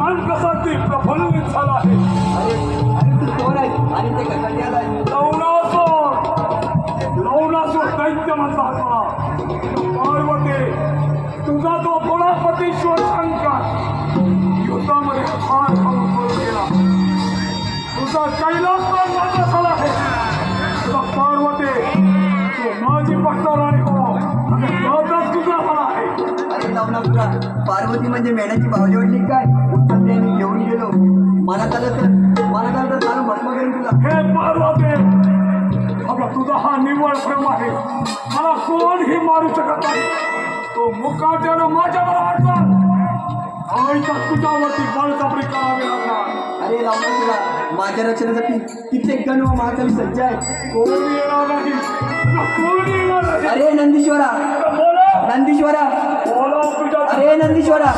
मन कसा ते प्रफुल्लित झाला आहे. अरे अरे तू कोण आहे आणि ते कसा गेला लवणासूर दैत्य म्हणतात मला. पार्वती तुझा तो गुणापती शिवशंकर युद्धामध्ये फार खाऊन गेला. तुझा कैलास माझा झाला आहे. तुझा पार्वती तू माझी पट्टाराणी हो आणि दादाच तुझा झाला आहे. अरे लवणासुरा पार्वती म्हणजे मेण्याची बावली वाटली काय उत्तर त्यांनी घेऊन गेलो. मला झालं तर चालू भस्म करेन तुला. हे पार्वती अगं तुझा हा निव्वळ प्रेम आहे. मला कोणही मारू शकत नाही. तो मुकाट्यानं माझ्यावर अडचण तर तुझ्यावरती बळजबरी करावी लागणार. अरे लवणासुरा माझ्या रक्षणासाठी कित्येक गण व महाकाली सज्ज आहे. कोणी येणार नाही. कोणी येणार नाही. अरे नंदीश्वरा बोला नंदीश्वरा बोला तुझ्या अरे नंदीश्वरा